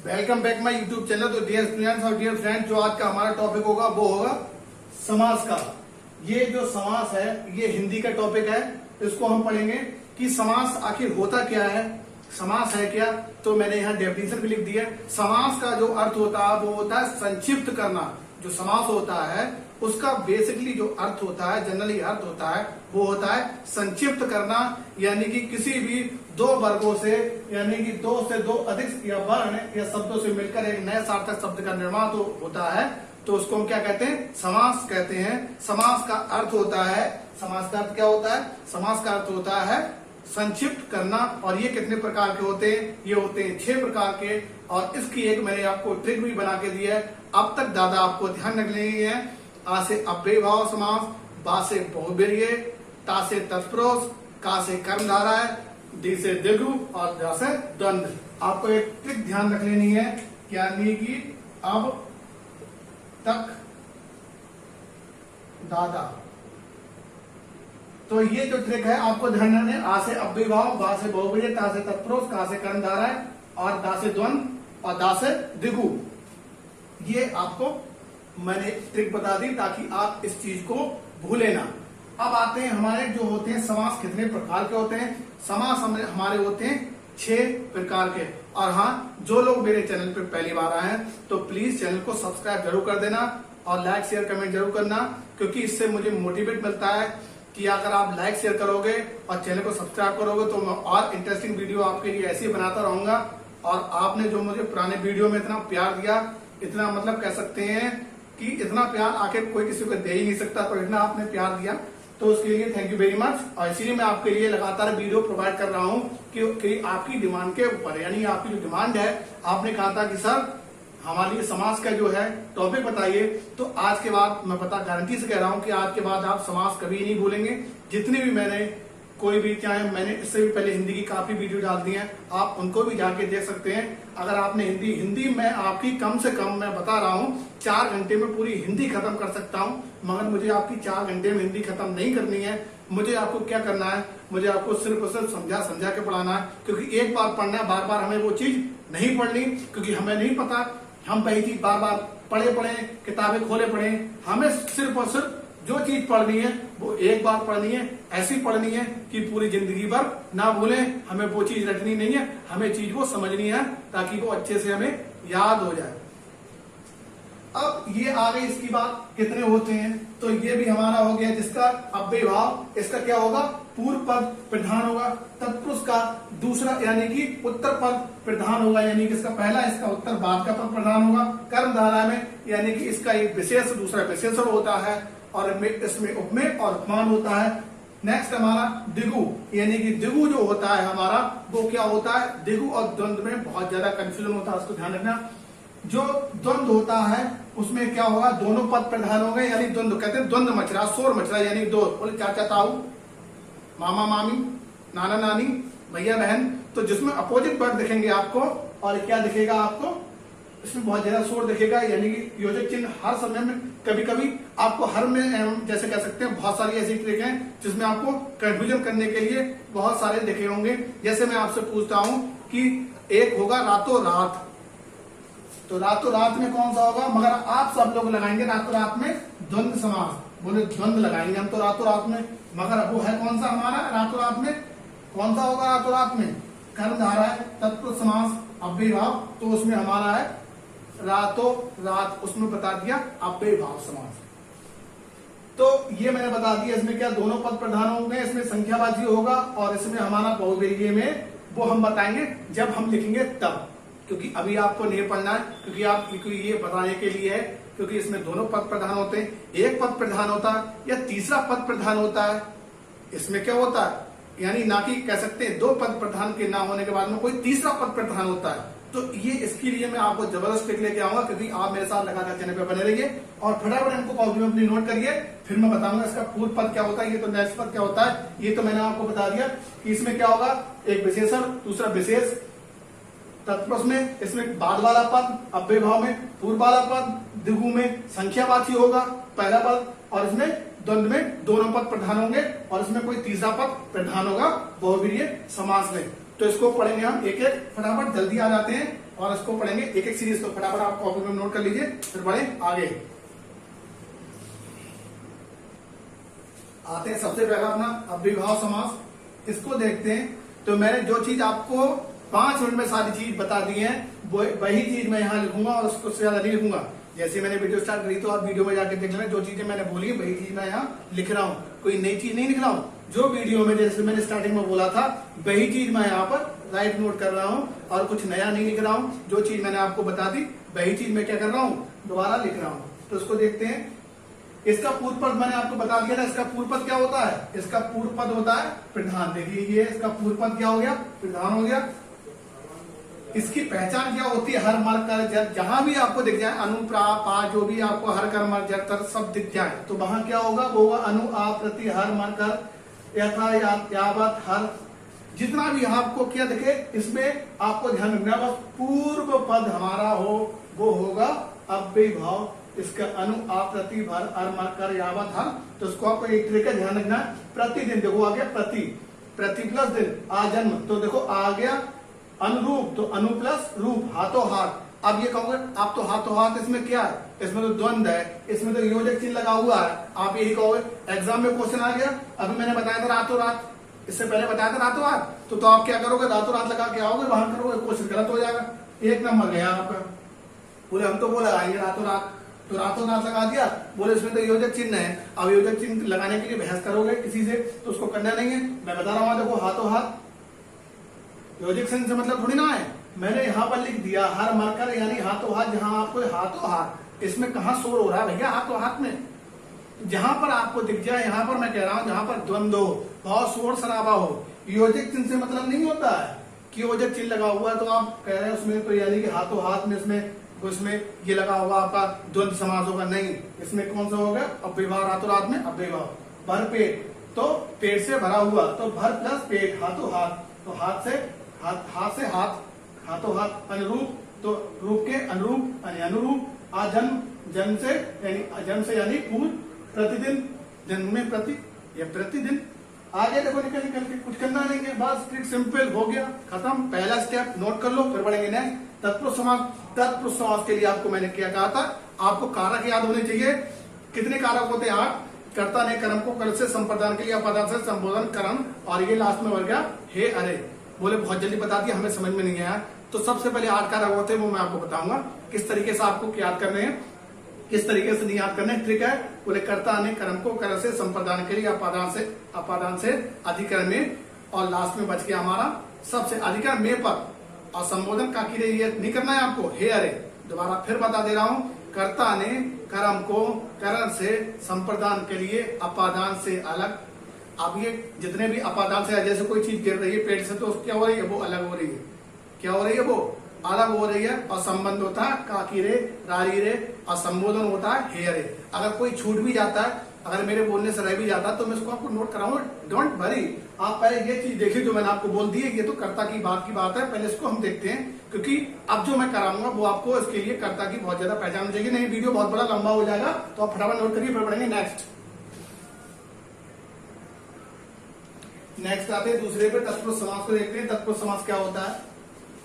Welcome back my YouTube channel. तो dear students और dear friends, जो आज का हमारा टॉपिक होगा वो होगा समास का। ये जो समास है ये हिंदी का टॉपिक है। इसको हम पढ़ेंगे कि समास आखिर होता क्या है, समास है क्या। तो मैंने यहाँ डेफिनेशन भी लिख दिया। समास का जो अर्थ होता है वो होता है संक्षिप्त करना। जो समास होता है उसका बेसिकली जो अर्थ होता है, जनरली अर्थ होता है वो होता है संक्षिप्त करना, यानी कि किसी भी दो वर्गों से यानी कि दो से दो अधिक या वर्ण या शब्दों से मिलकर एक नए सार्थक शब्द का निर्माण तो होता है, तो उसको हम क्या कहते हैं, समास कहते हैं। समास का अर्थ होता है, समास का अर्थ क्या होता है, समास का अर्थ होता है संक्षिप्त करना। और ये कितने प्रकार के होते हैं, ये होते हैं 6 प्रकार के। और इसकी एक मैंने आपको ट्रिक भी बना के दी है। अब तक दादा आपको ध्यान रखनी है। आ से अव्ययभाव समास, बा से बहुव्रीहि, ता से तत्पुरुष, का से कर्मधारय, दी से द्विगु और द से द्वंद्व। आपको एक ट्रिक ध्यान रख लेनी है, यानी कि अब तक दादा। तो ये जो ट्रिक है आपको ध्यान रखना है। आ से अव्ययभाव, बा से बहुव्रीहि, ता से तत्पुरुष, का से कर्मधारय और दा से द्वंद्व और दा से द्विगु। ये आपको मैंने ट्रिक बता दी ताकि आप इस चीज को भूले ना। अब आते हैं हमारे जो होते हैं समास कितने प्रकार के होते हैं। समास हमारे होते हैं 6 प्रकार के। और हाँ, जो लोग मेरे चैनल पर पहली बार आए हैं तो प्लीज चैनल को सब्सक्राइब जरूर कर देना और लाइक शेयर कमेंट जरूर करना, क्योंकि इससे मुझे मोटिवेट मिलता है कि अगर आप लाइक शेयर करोगे और चैनल को सब्सक्राइब करोगे तो मैं और इंटरेस्टिंग वीडियो आपके लिए ऐसे ही बनाता रहूंगा। और आपने जो मुझे पुराने वीडियो में इतना प्यार दिया, इतना मतलब कह सकते हैं कि इतना प्यार आखिर कोई किसी को दे ही नहीं सकता, तो इतना आपने प्यार दिया तो उसके लिए थैंक यू वेरी मच। और इसीलिए मैं आपके लिए लगातार वीडियो प्रोवाइड कर रहा हूं कि आपकी डिमांड के ऊपर, यानी आपकी जो डिमांड है, आपने कहा था कि सर हमारे लिए समास का जो है टॉपिक बताइए। तो आज के बाद मैं पता गारंटी से कह रहा हूं कि आज के बाद आप समास कभी नहीं भूलेंगे। जितने भी मैंने कोई भी, चाहे मैंने इससे भी पहले हिंदी की काफी वीडियो डाल दी हैं, आप उनको भी जाके देख सकते हैं। अगर आपने हिंदी में आपकी कम से कम मैं बता रहा हूं 4 घंटे में पूरी हिंदी खत्म कर सकता हूं, मगर मुझे आपकी 4 घंटे में हिंदी खत्म नहीं करनी है। मुझे आपको क्या करना है, मुझे आपको सिर्फ और सिर्फ समझा के पढ़ाना है। क्योंकि एक बार पढ़ना है, बार बार हमें वो चीज नहीं पढ़नी, क्योंकि हमें नहीं पता हम वही चीज बार बार पढ़े किताबें खोले पढ़े। हमें सिर्फ और सिर्फ जो चीज पढ़नी है वो एक बार पढ़नी है, ऐसी पढ़नी है कि पूरी जिंदगी भर ना भूलें। हमें वो चीज रटनी नहीं है, हमें चीज को समझनी है ताकि वो अच्छे से हमें याद हो जाए। अब ये आ गई इसकी बात कितने होते हैं। तो ये भी हमारा हो गया जिसका अव्ययभाव। इसका क्या होगा, पूर्व पद प्रधान होगा। तत्पुरुष का दूसरा यानी कि उत्तर पद प्रधान होगा, यानी कि इसका पहला इसका उत्तर बाद का पद प्रधान होगा। कर्मधारय में यानी कि इसका एक विशेष दूसरा विशेषण होता है और इसमें उपमेय और उपमान होता है। नेक्स्ट हमारा द्विगु, यानी कि द्विगु जो होता है हमारा वो क्या होता है, द्विगु और द्वंद्व में बहुत ज्यादा कंफ्यूजन होता है, उसको ध्यान रखना। जो द्वंद्व होता है उसमें क्या होगा, दोनों पद प्रधान हो गए, यानी द्वंद्व कहते हैं द्वंद्व मचरा, शोर मचरा, यानी दो बोले चाचा ताऊ, मामा मामी, नाना नानी, भैया बहन। तो जिसमें अपोजिट वर्ड दिखेंगे आपको, और क्या दिखेगा आपको, इसमें बहुत ज्यादा शोर दिखेगा, यानी कि योजक चिन्ह हर समय में कभी कभी आपको हर में जैसे कह सकते हैं बहुत सारी ऐसी ट्रिक हैं जिसमें आपको कंफ्यूजन करने के लिए बहुत सारे दिखे होंगे। जैसे मैं आपसे पूछता हूं कि एक होगा रातों रात, तो रातों रात में कौन सा होगा, मगर आप सब लोग लगाएंगे रातों रात में द्वंद्व समास, बोले द्वंद्व लगाएंगे हम तो रातों रात में, मगर वो है कौन सा हमारा रातों रात में, कौन सा होगा रातों रात में, कर्मधारय तत्पुरुष समास अव्ययभाव। तो उसमें हमारा है रातों रात, उसमें बता दिया अव्ययभाव समास। तो ये मैंने बता दिया, इसमें क्या दोनों पद प्रधान होंगे, इसमें संख्यावाची होगा और इसमें हमारा बहुव्रीहि में वो हम बताएंगे जब हम लिखेंगे तब, क्योंकि अभी आपको नहीं पढ़ना है, क्योंकि ये बताने के लिए है, क्योंकि इसमें दोनों पद प्रधान होते हैं। एक पद प्रधान होता है या तीसरा पद प्रधान होता है। इसमें क्या होता है, यानी ना कि कह सकते हैं 2 पद प्रधान के ना होने के बाद में कोई तीसरा पद प्रधान होता है। तो ये इसके लिए मैं आपको जबरदस्त ट्रिक लेके आऊंगा, क्योंकि आप मेरे साथ लगातार चैनल पे बने रहिए और फटाफट इनको कॉपी में अपनी नोट करिए। फिर मैं बताऊंगा इसका पूर्व पद क्या होता है, ये तो नेक्स्ट पद क्या होता है, ये तो मैंने आपको बता दिया कि इसमें क्या होगा, एक विशेषण, दूसरा विशेष। तत्पुरुष में इसमें बाद वाला पद, अव्ययभाव में पूर्व वाला पद, द्विगु में संख्यावाची होगा पहला पद, और इसमें द्वंद्व में दोनों पद प्रधान होंगे और इसमें कोई तीसरा पद प्रधान होगा बहुव्रीहि समास में। तो इसको पढ़ेंगे हम एक एक, फटाफट जल्दी आ जाते हैं और इसको पढ़ेंगे एक एक सीरीज को। फटाफट आप कॉपी में नोट कर लीजिए, फिर बढ़े आगे। आते हैं सबसे पहला अपना अव्ययभाव समास, इसको देखते हैं। तो मैंने जो चीज आपको 5 मिनट में सारी चीज बता दी है, वही चीज मैं यहाँ लिखूंगा और उसको ज्यादा नहीं लिखूंगा। जैसे मैंने वीडियो स्टार्ट करी तो आप वीडियो में जाके देख लेना, जो चीजें मैंने बोली है वही चीज मैं यहाँ लिख रहा हूँ, कोई नई चीज नहीं लिख रहा हूँ। जो वीडियो में जैसे मैंने स्टार्टिंग में बोला था वही चीज मैं यहाँ पर राइट नोट कर रहा हूँ और कुछ नया नहीं लिख रहा हूँ। जो चीज मैंने आपको बता दी वही चीज मैं क्या कर रहा हूँ, दोबारा लिख रहा हूँ। तो उसको देखते हैं। इसका पूर्व पद मैंने आपको बता दिया था, इसका पूर्व पद क्या होता है, इसका पूर्व पद होता है प्रधान। देखिए ये इसका पूर्व पद क्या हो गया, प्रधान हो गया। इसकी पहचान क्या होती है, हर मर कर जर, जहां भी आपको दिख जाए अनु प्रा पा, जो भी आपको हर कर मर जर तर सब दिख जाए तो वहां क्या होगा, वो होगा अनु आ प्रति हर मर कर यथा यावत हर। जितना भी आपको क्या दिखे इसमें आपको ध्यान रखना, बस पूर्व पद हमारा हो वो होगा अव्ययभाव। इसका अनु आ प्रति भर अर मर कर यावत हर। तो उसको आपको एक तरीके ध्यान रखना है। प्रतिदिन देखो आ गया प्रति, प्रति प्लस दिन, आ जन्म, तो देखो आ गया अनुरूप, तो अनु प्लस रूप, हाथों हाथ। अब ये कहोगे आप तो हाथों हाथ, इसमें क्या है, इसमें तो द्वंद है, इसमें तो योजक चिन्ह लगा हुआ है। आप यही कहोगे। एग्जाम में क्वेश्चन आ गया, अभी मैंने बताया था रातों रात, इससे पहले बताया था रातों रात, तो आप क्या करोगे, रातों रात लगा के आओगे, वहां करोगे, क्वेश्चन गलत हो जाएगा, एक नंबर गया आपका। बोले हम तो वो लगाएंगे रातों रात, तो रातों रात लगा दिया, बोले इसमें तो योजक चिन्ह है। अब योजक चिन्ह लगाने के लिए बहस करोगे किसी से तो उसको करना नहीं है। मैं बता रहा हूं, देखो हाथों हाथ योजक चिन्ह से मतलब थोड़ी ना है। मैंने यहाँ पर लिख दिया हर मरकर, यानी हाथों हाथ, जहां आपको हाथों हाथ, इसमें कहां शोर हो रहा है भैया, हाथों हाथ में जहां पर आपको दिख जाए, यहाँ पर मैं कह रहा हूं जहां पर द्वंद्व हो, बहुत शोर शराबा हो, योजक चिन्ह से मतलब नहीं होता है कि योजक चिन्ह लगा हुआ है तो आप कह रहे हैं उसमें तो यानी कि हाथों हाथ में उसमें ये लगा हुआ आपका द्वंद्व समास होगा, नहीं। इसमें कौन सा होगा, अव्ययभाव, रातों रात में अव्ययभाव। भर पेट, तो पेट से भरा हुआ, तो भर प्लस पेट, हाथों हाथ, तो हाथ से हाथ, हाथों हाथ। अनुरूप, तो रूप के अनुरूप यानी अनुरूप। आजन्म, जन्म से यानी पूर्व। प्रतिदिन, जन्म में प्रति या प्रतिदिन। आगे देखो निकल के कुछ करना नहीं है, बस ट्रिक सिंपल हो गया, खत्म। पहला स्टेप नोट कर लो, फिर बढ़ेंगे नेक्स्ट। तत्पुरुष समास, तत्पुरुष समास के लिए आपको मैंने क्या कहा था, आपको कारक याद होने चाहिए। कितने कारक होते हैं, 8। कर्ता ने कर्म को कर्म से संप्रदान के लिए अपदार्थ से संबोधन कर्म, और ये लास्ट में बढ़ गया हे अरे। बोले बहुत जल्दी बता दिया, हमें समझ में नहीं आया। तो सबसे पहले 8 कारक होते हैं, वो मैं आपको बताऊंगा किस तरीके से आपको याद करने हैं, किस तरीके से नहीं याद करने। ट्रिक है, बोले कर्ता ने कर्म को कर्म से संप्रदान के लिए अपादान से अधिकरण में, और लास्ट में बच गया हमारा सबसे अधिकरण में पर, और संबोधन का किरे ये नहीं करना है आपको, हे अरे। दोबारा फिर बता दे रहा हूं, कर्ता ने कर्म को कर्म से संप्रदान के लिए अपादान से अलग। अब ये जितने भी अपादान से, जैसे कोई चीज गिर रही है पेट से, तो क्या हो रही है, वो अलग हो रही है, क्या हो रही है, वो अलग हो रही है। और संबंध होता है काकी रे, रारी रे, और संबोधन होता है हे अरे। अगर कोई छूट भी जाता है, अगर मेरे बोलने से रह भी जाता तो मैं इसको आपको नोट कराऊंगा, डोंट वरी। आप पहले ये चीज देखिए जो मैंने आपको बोल दी है, ये तो कर्ता की बात है, पहले इसको हम देखते हैं, क्योंकि अब जो मैं कराऊंगा वो आपको इसके लिए कर्ता की बहुत ज्यादा पहचान हो जाएगी। नहीं वीडियो बहुत बड़ा लंबा हो जाएगा, तो आप फटाफट नोट करिए, फिर बढ़ेंगे नेक्स्ट। नेक्स्ट आते हैं दूसरे पे, तत्पुरुष समास को देखते हैं। तत्पुरुष समास क्या होता है,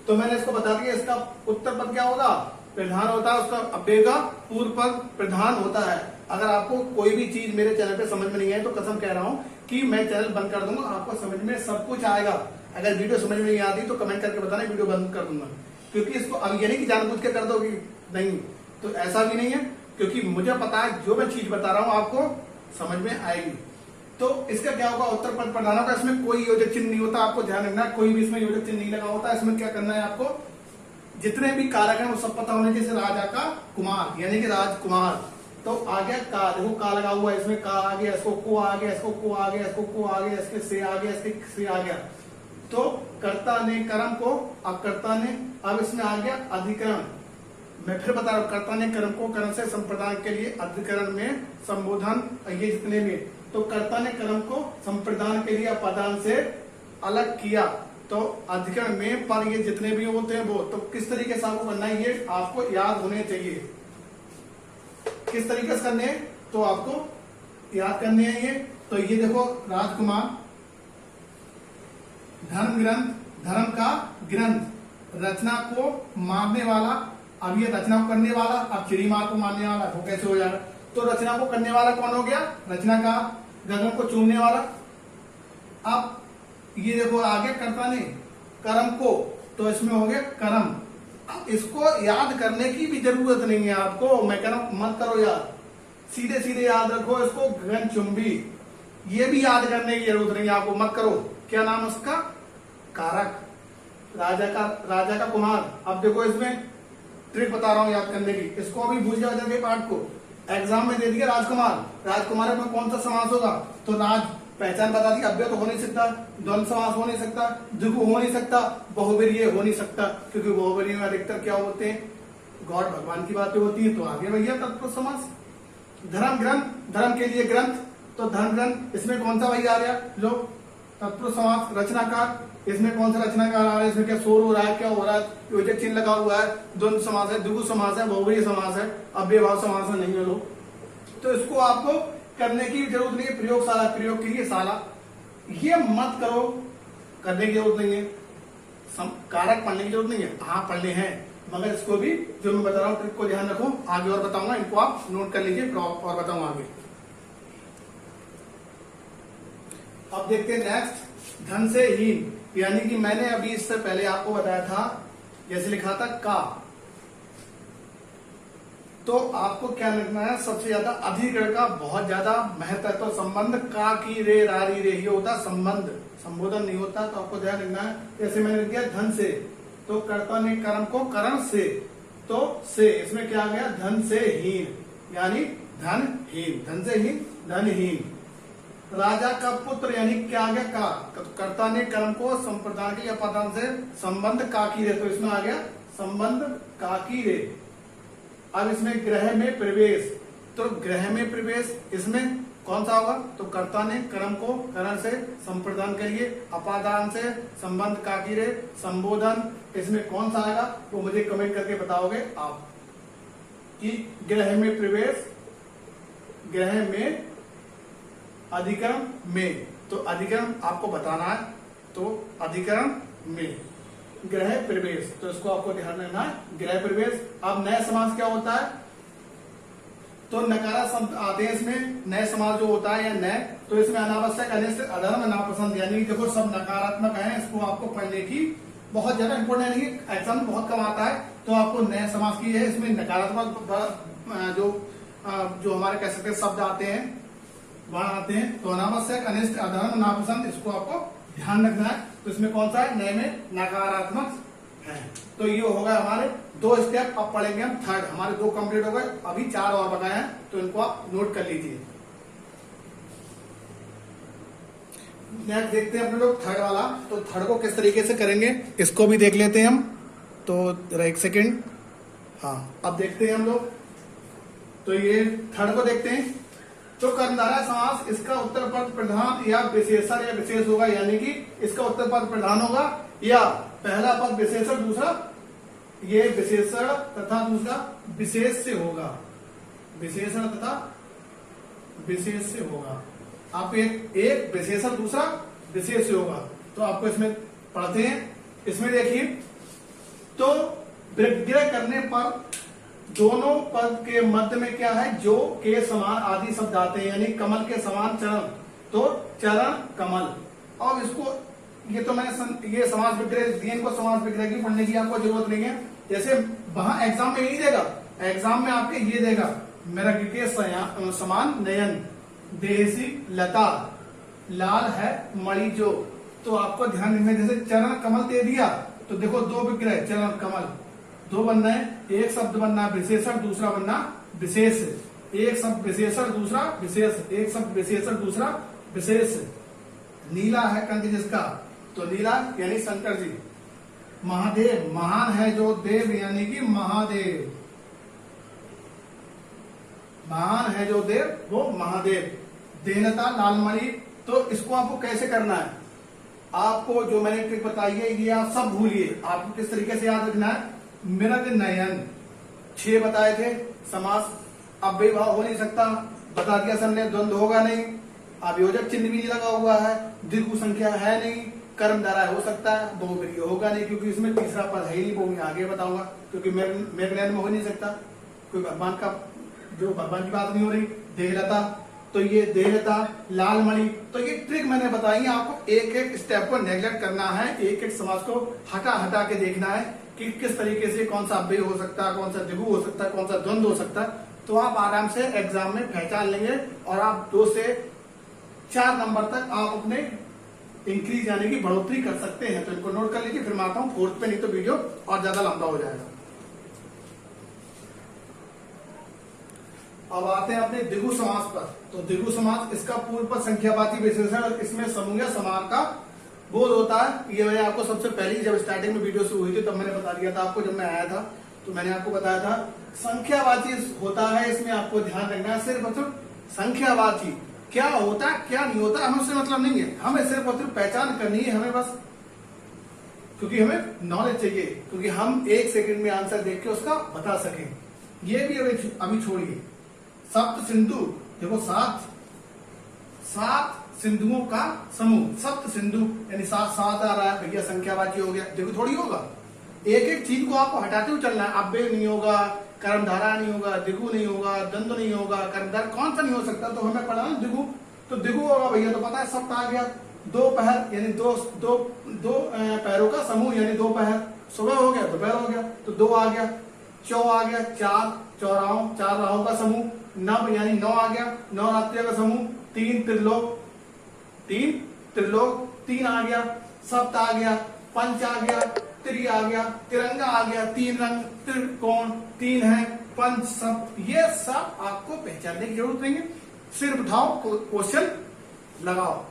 तो मैंने इसको बता दिया। इसका उत्तर पद क्या होगा, प्रधान होता है, उसका अव्यय का पूर्व पद प्रधान होता है। अगर आपको कोई भी चीज मेरे चैनल पे समझ में नहीं है तो कसम कह रहा हूं कि मैं चैनल बंद कर दूंगा, आपको समझ में सब कुछ आएगा। अगर वीडियो समझ में नहीं आती तो कमेंट करके बताना, वीडियो बंद कर दूंगा। क्योंकि इसको अब ये नहीं कि जानबूझ के कर दोगी, नहीं, तो ऐसा भी नहीं है, क्योंकि मुझे पता है जो मैं चीज बता रहा हूँ आपको समझ में आएगी। तो इसका क्या होगा, उत्तर पद प्रधान होगा। इसमें कोई योजक चिन्ह नहीं होता, आपको ध्यान रखना, कोई भी इसमें योजक चिन्ह नहीं लगा होता। इसमें क्या करना है आपको, जितने भी कारक हैं वो सब पता होने, जैसे राजा का कुमार यानी कि राजकुमार, तो आ गया का, देखो का लगा हुआ है, इसमें का आ गया, इसको को आ गया, इसको को आ गया, इसको को आ गया, इसके से आ गया, इसके से आ गया। तो कर्ता ने कर्म को, अब कर्ता ने, अब इसमें आ गया अधिकरण। मैं फिर बता रहा हूं, कर्ता ने कर्म को कर्म से संप्रदान के लिए अधिकरण में संबोधन, ये जितने में, तो कर्ता ने कर्म को संप्रदान के लिए अपादान से अलग किया, तो अधिकरण में पर ये जितने भी होते हैं वो, तो किस तरीके से आपको करना है ये आपको याद होने चाहिए। किस तरीके से करने हैं तो आपको याद करने हैं ये। तो ये देखो राजकुमार, धर्म ग्रंथ, धर्म का ग्रंथ, रचना को मारने वाला। अब ये रचना को करने वाला, अब चिड़ीमार को मारने वाला, वो कैसे हो जाएगा? तो रचना को करने वाला कौन हो गया? रचना का, गगन को चूमने वाला। अब ये देखो आगे कर्ता ने कर्म को, तो इसमें हो गया कर्म। अब इसको याद करने की भी जरूरत नहीं है आपको, मैं कह रहा हूं मत करो याद, सीधे सीधे याद रखो इसको, गगन चुंबी। ये भी याद करने की जरूरत नहीं है आपको, मत करो। क्या नाम उसका? कारक। राजा का कुमार। अब देखो इसमें ट्रिक बता रहा हूं याद करने की, इसको अभी भूल जाओ के पार्ट को। एग्जाम में दे दिया राजकुमार, राजकुमार में कौन सा समास होगा? तो राज पहचान बता दी, अव्यय तो हो नहीं सकता, द्वंद्व समास हो नहीं सकता, द्विगु हो नहीं सकता, बहुवीर्य हो नहीं सकता, क्योंकि बहुवीर्य में अधिकतर क्या होते हैं? गॉड, भगवान की बातें होती है। तो आगे भैया तत्पुरुष समास। धर्म ग्रंथ, धर्म के लिए ग्रंथ, तो धर्म ग्रंथ, इसमें कौन सा भैया आ गया? लो तत्पुरुष समास। रचनाकार, इसमें कौन सा रचनाकार आ रहा है? इसमें क्या शोर हो रहा है, क्या हो रहा है? योजक चिन्ह लगा हुआ है, द्वंद्व समास है, द्विगु समास है, बहुव्रीहि समास है, अव्ययभाव समास है, नहीं है लोग। तो इसको आपको करने की जरूरत नहीं है, प्रयोगशाला, प्रयोग के लिए शाला, ये मत करो, करने की जरूरत नहीं है। कारक पढ़ने की जरूरत नहीं है, हाँ पढ़ने हैं, मगर इसको भी जो मैं बता रहा हूँ ट्रिक को ध्यान रखो, आगे और बताऊंगा, इनको आप नोट कर लीजिए और बताऊंगा आगे। अब देखते हैं नेक्स्ट, धन से हीन, यानी कि मैंने अभी इससे पहले आपको बताया था, जैसे लिखा था का, तो आपको क्या लिखना है? सबसे ज्यादा अधिकरण का बहुत ज्यादा महत्व है। तो संबंध का, की, रे, रारी, रे, ये होता संबंध, संबोधन नहीं होता। तो आपको ध्यान रखना है। जैसे मैंने लिख दिया धन से, तो कर्ता ने कर्म को करण से, तो से, इसमें क्या आ गया? धन से हीन, यानी धनहीन, धन से हीन, धनहीन। राजा का पुत्र, यानी क्या आ गया? का, तो कर्ता ने कर्म को संप्रदान के लिए अपादान से संबंध का की रे, तो इसमें आ गया संबंध का की रे। अब इसमें ग्रह में प्रवेश, तो ग्रह में प्रवेश, इसमें कौन सा होगा? तो कर्ता ने कर्म को करण से संप्रदान के लिए अपादान से संबंध का की रे, संबोधन, इसमें कौन सा आएगा? वो मुझे कमेंट करके बताओगे आप कि ग्रह में प्रवेश, ग्रह में, अधिकरण में, तो अधिकरण आपको बताना है। तो अधिकरण में ग्रह प्रवेश, तो इसको आपको ध्यान रखना है, ग्रह प्रवेश। अब नए समास क्या होता है? तो नकारा शब्द आते हैं इसमें, नए समास जो होता है या नए, तो इसमें अनावश्यक, अनिष्ट, अधर्म, नापसंद, यानी देखो सब नकारात्मक है। इसको आपको पढ़ने की बहुत ज्यादा इंपोर्टेंट नहीं है, एग्जाम में बहुत कम आता है। तो आपको नए समास की है, इसमें नकारात्मक जो हमारे कह सकते शब्द आते हैं, वर्ण आते हैं, तो अनावश्यक, अनिष्ट, अधर्म, नापसंद, इसको आपको ध्यान रखना है। तो इसमें कौन सा है? नए में नकारात्मक है। तो ये होगा हमारे 2 स्टेप। अब पढ़ेंगे हम थर्ड, हमारे 2 कंप्लीट हो गए, अभी 4 और बकाया हैं, तो इनको आप नोट कर लीजिए। नेक्स्ट देखते हैं अपने लोग थर्ड वाला। तो थर्ड को किस तरीके से करेंगे इसको भी देख लेते हैं हम। तो एक सेकेंड, हाँ अब देखते हैं हम लोग। तो ये थर्ड को देखते हैं। तो कर्मधारय समास, इसका उत्तर पद प्रधान या विशेषण या विशेष होगा, यानी कि इसका उत्तर पद प्रधान होगा या पहला पद विशेषण, दूसरा ये विशेषण तथा दूसरा विशेष से होगा, विशेषण तथा विशेष से होगा। आप एक विशेषण, दूसरा विशेष से होगा। तो आपको इसमें पढ़ते हैं, इसमें देखिए, तो विग्रह करने पर दोनों पद के मध्य में क्या है? जो के समान आदि शब्द आते हैं, यानी कमल के समान चरण, तो चरण कमल। और इसको ये तो मैंने ये समास विग्रह दिए, इनको समास विग्रह की पढ़ने की आपको जरूरत नहीं है। जैसे वहां एग्जाम में नहीं देगा, एग्जाम में आपके ये देगा, मृग के समान नयन, देसी लता, लाल है मणि जो। तो आपको ध्यान रखना, जैसे चरण कमल दे दिया, तो देखो 2 विग्रह, चरण कमल, 2 बनना है, एक शब्द बनना विशेषण, दूसरा बनना विशेष, एक शब्द विशेषण, दूसरा विशेष, एक शब्द विशेषण, दूसरा विशेष। नीला है कंठ जिसका, तो नीला यानी शंकर जी। महादेव, महान है जो देव, यानी कि महादेव, महान है जो देव, वो महादेव। देनता, लालमणि, तो इसको आपको कैसे करना है? आपको जो मैंने ट्रिक बताई है, ये आप सब भूलिए, आपको किस तरीके से याद रखना है? मृग नयन, 6 बताए थे समास, अव्ययभाव हो नहीं सकता, बता दिया सबने, द्वंद्व होगा नहीं, अभियोजक चिन्ह भी नहीं लगा हुआ है, द्विगु संख्या है नहीं, कर्मधारय हो सकता है, बहुब्रीहि होगा नहीं क्योंकि इसमें तीसरा पद है ही नहीं, वो मैं आगे बताऊंगा क्योंकि मेघनयन में हो नहीं सकता, कोई भगवान का जो भगवान की बात नहीं हो रही। देहलता, तो ये देहलता, लालमणि, तो ये ट्रिक मैंने बताई है आपको, एक एक स्टेप को नेग्लेक्ट करना है, एक एक समाज को हटा हटा के देखना है कि किस तरीके से कौन सा अव्यय हो सकता है, कौन सा द्विगु हो सकता है, कौन सा द्वंद्व हो सकता है, तो आप आराम से एग्जाम में पहचान लेंगे और आप 2 से 4 नंबर तक आप अपने इंक्रीज यानी कि बढ़ोतरी कर सकते हैं। तो इनको नोट कर लीजिए, फिर मैं आता हूं 4th पे, नहीं तो वीडियो और ज्यादा लंबा हो जाएगा। अब आते हैं अपने द्विगु समास पर। तो द्विगु समास इसका पूर्व पर संख्यावाची विशेषण और इसमें समूह या समान का बोध होता है। ये मैंने आपको सबसे पहले जब स्टार्टिंग में वीडियो शुरू हुई थी तब मैंने बता दिया था आपको, जब मैं आया था तो मैंने आपको बताया था संख्यावाची होता है, इसमें आपको ध्यान रखना है सिर्फ मतलब संख्यावाची क्या होता है क्या नहीं होता हमें उससे मतलब नहीं है, हमें सिर्फ और सिर्फ पहचान करनी है हमें बस, क्योंकि हमें नॉलेज चाहिए, क्योंकि हम 1 सेकंड में आंसर देख के उसका बता सकें। ये भी अभी छोड़िए। सप्त सिंधु, देखो 7 सिंधुओं का समूह, सप्त सिंधु यानी 7 आ रहा है भैया, संख्यावाची हो गया। देखो थोड़ी होगा, एक एक चीज को आपको हटाते हुए चलना है। अव्यय नहीं होगा, कर्मधारा नहीं होगा, द्विगु नहीं होगा, द्वंद्व नहीं होगा, कर्मधार कौन सा नहीं हो सकता, तो हमें पढ़ा ना द्विगु, तो द्विगु होगा भैया, तो पता है सप्त आ गया, 2 पहर यानी दो पैरों का समूह यानी 2 पहर, सुबह हो गया दोपहर हो गया तो 2 आ गया, चौ आ गया 4 राहों का समूह, नव यानी 9 आ गया, 9 रात्रियों का समूह, 3 त्रिलोक 3 आ गया, सप्त आ गया, पंच आ गया, त्रि आ गया, तिरंगा आ गया, 3 रंग, त्रिकोण 3 है, पंच सप्त, ये सब आपको पहचानने की जरूरत नहीं है। सिर्फ उठाओ क्वेश्चन लगाओ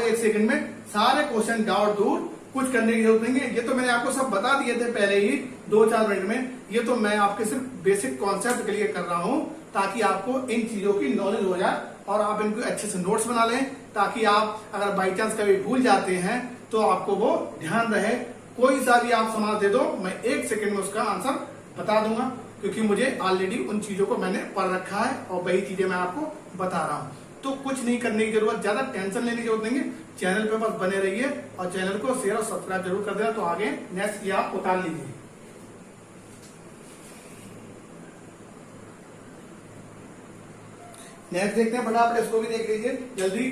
1 सेकंड में, सारे क्वेश्चन डाउट दूर, कुछ करने की जरूरत नहीं है। ये तो मैंने आपको सब बता दिए थे पहले ही 2-4 मिनट में, ये तो मैं आपके सिर्फ बेसिक कॉन्सेप्ट क्लियर कर रहा हूं ताकि आपको इन चीजों की नॉलेज हो जाए और आप इनको अच्छे से नोट्स बना लें, ताकि आप अगर बाई चांस कभी भूल जाते हैं तो आपको वो ध्यान रहे। कोई सा भी आप समाज दे दो, मैं 1 सेकंड में उसका आंसर बता दूंगा, क्योंकि मुझे ऑलरेडी उन चीजों को मैंने पढ़ रखा है और वही चीजें मैं आपको बता रहा हूं। तो कुछ नहीं करने की जरूरत, ज्यादा टेंशन लेने की जरूरत नहीं है, चैनल पे बस बने रहिए और चैनल को शेयर और सब्सक्राइब जरूर कर देना, तो आगे नेक्स्ट की आप उतार लीजिए। नेक्स्ट देखते हैं फटाफट, इसको भी देख लीजिए जल्दी,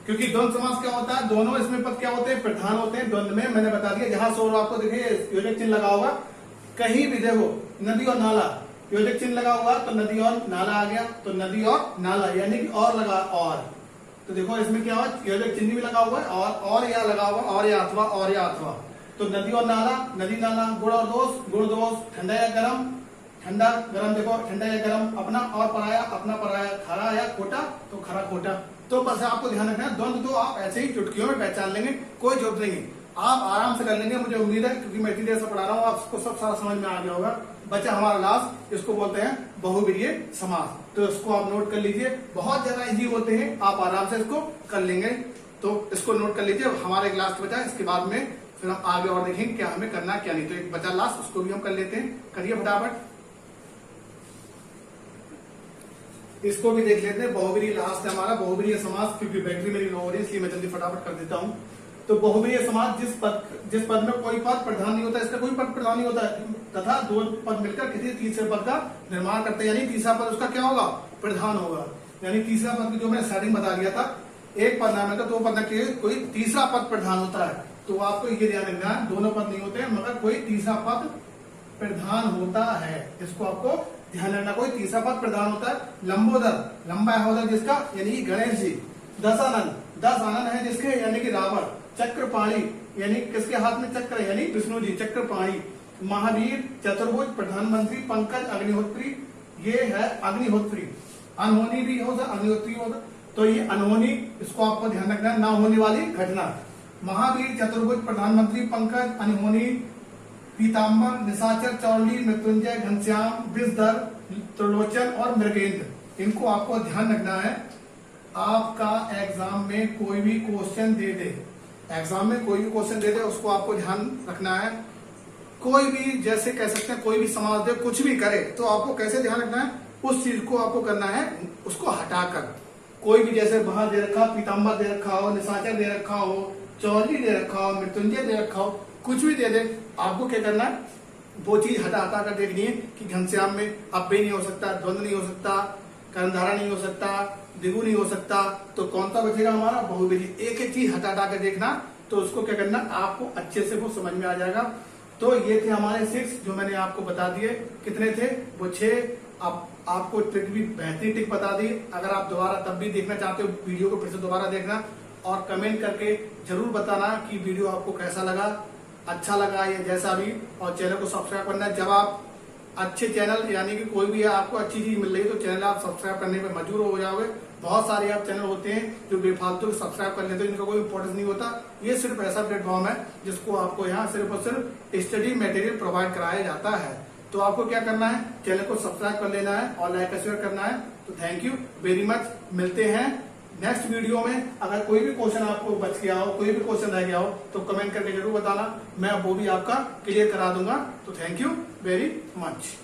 क्योंकि द्वंद्व समास क्या होता है, दोनों इसमें पद क्या होते हैं, प्रधान होते हैं। द्वंद्व में मैंने बता दिया, जहां सोर आपको देखिए योजक चिन्ह लगा होगा, कहीं भी देखो नदी और नाला योजक चिन्ह लगा हुआ तो नदी और नाला आ गया, तो नदी और नाला यानी कि और लगा और, तो देखो इसमें क्या हुआ, योजक चिन्ह भी लगा हुआ है और या लगा हुआ, और या अथवा, तो नदी और नाला, नदी नाला, गुण और दोष, गुण दोष, ठंडा या गर्म, ठंडा गरम, देखो ठंडा या गर्म, अपना और पराया, अपना पराया, खरा या खोटा तो खरा खोटा। तो बस आपको ध्यान रखना है, द्वंद्व तो आप ऐसे ही चुटकियों में पहचान लेंगे, कोई जरूरत नहीं, आप आराम से कर लेंगे, मुझे उम्मीद है, क्योंकि मैं इतनी देर से पढ़ा रहा हूँ, आपको सब सारा समझ में आ गया होगा। बच्चा हमारा लास्ट, इसको बोलते हैं बहुब्रीहि समास, तो इसको आप नोट कर लीजिए, बहुत ज्यादा इजी होते हैं, आप आराम से इसको कर लेंगे, तो इसको नोट कर लीजिए। हमारा एक लास्ट बचा, इसके बाद में फिर हम आगे और देखेंगे क्या हमें करना क्या नहीं, तो एक बचा लास्ट, उसको भी हम कर लेते हैं, करिए फटाफट, इसको भी देख लेते हैं। बहुब्रीहि लास्ट है हमारा, बहुब्रीहि समास, क्योंकि बैटरी मेरी लो हो रही है इसलिए मैं जल्दी फटाफट कर देता हूं। तो बहुब्रीहि समास जिस पद में कोई पद प्रधान नहीं होता, इसका कोई पद प्रधान नहीं होता है, तथा 2 पद मिलकर किसी तीसरे पद का निर्माण करते हैं, यानी तीसरा पद उसका क्या होगा, प्रधान होगा। यानी तीसरा पद जो मैंने स्टार्टिंग बता दिया था, एक पद नाम है 2 पद के कोई तीसरा पद प्रधान होता है, तो आपको ये ध्यान रखना है, दोनों पद नहीं होते मगर कोई तीसरा पद प्रधान होता है, इसको आपको ध्यान रखना, कोई तीसरा पद प्रधान होता है। लंबोदर, लंबा है जिसका यानी कि गणेश जी, 10 आनंद है जिसके यानी कि रावण, चक्रपाणी यानी किसके हाथ में चक्र है यानी विष्णु जी, चक्रपाणी, महावीर, चतुर्भुज, प्रधानमंत्री, पंकज, अग्निहोत्री, ये है अग्निहोत्री, अनहोनी भी हो सकता, अग्निहोत्री होगा, तो ये अनहोनी, इसको आपको ध्यान रखना है, ना होने वाली घटना। महावीर, चतुर्भुज, प्रधानमंत्री, पंकज, अनहोनी, पीताम्बर, निशाचर, चौली, मृत्युंजय, घनश्याम, विषधर, त्रिलोचन और मृगेंद्र, इनको आपको ध्यान रखना है। आपका एग्जाम में कोई भी क्वेश्चन दे दे, उसको आपको ध्यान रखना है। कोई भी जैसे कह सकते हैं, कोई भी समाज दे, कुछ भी करे, तो आपको कैसे ध्यान रखना है, उस चीज को आपको करना है, उसको हटाकर। कोई भी जैसे वहां दे रखा, पीताम्बर दे रखा हो, निशाचर दे रखा हो, चौली दे रखा हो, मृत्युंजय दे रखा हो, कुछ भी दे दे, आपको क्या करना है, वो चीज हटा हटा कर देखनी है कि घनश्याम में अव्यय नहीं हो सकता, द्वंद्व नहीं हो सकता, कर्णधारा नहीं हो सकता, द्विगु नहीं हो सकता, तो कौन सा बचेगा हमारा, बहुव्रीहि। एक एक चीज हटा हटा कर देखना, तो उसको क्या करना, आपको अच्छे से वो समझ में आ जाएगा। तो ये थे हमारे 6 जो मैंने आपको बता दिए। कितने थे, वो 6। आपको ट्रिक भी, बेहतरीन ट्रिक बता दी। अगर आप दोबारा तब भी देखना चाहते हो, वीडियो को फिर से दोबारा देखना और कमेंट करके जरूर बताना कि वीडियो आपको कैसा लगा, अच्छा लगा या जैसा भी, और चैनल को सब्सक्राइब करना। जब आप अच्छे चैनल, यानी कि कोई भी आपको अच्छी चीज मिल रही है तो चैनल आप सब्सक्राइब करने पे मजबूर हो जाओगे। बहुत सारे आप चैनल होते हैं जो बेफालतू सब्सक्राइब कर लेते हैं, इनका कोई इंपॉर्टेंस नहीं होता। ये सिर्फ ऐसा प्लेटफॉर्म है जिसको आपको यहाँ सिर्फ और सिर्फ स्टडी मटेरियल प्रोवाइड कराया जाता है। तो आपको क्या करना है, चैनल को सब्सक्राइब कर लेना है और लाइक शेयर करना है। तो थैंक यू वेरी मच, मिलते हैं नेक्स्ट वीडियो में। अगर कोई भी क्वेश्चन आपको बच गया हो, कोई भी क्वेश्चन रह गया हो, तो कमेंट करके जरूर बताना, मैं वो भी आपका क्लियर करा दूंगा। तो थैंक यू वेरी मच।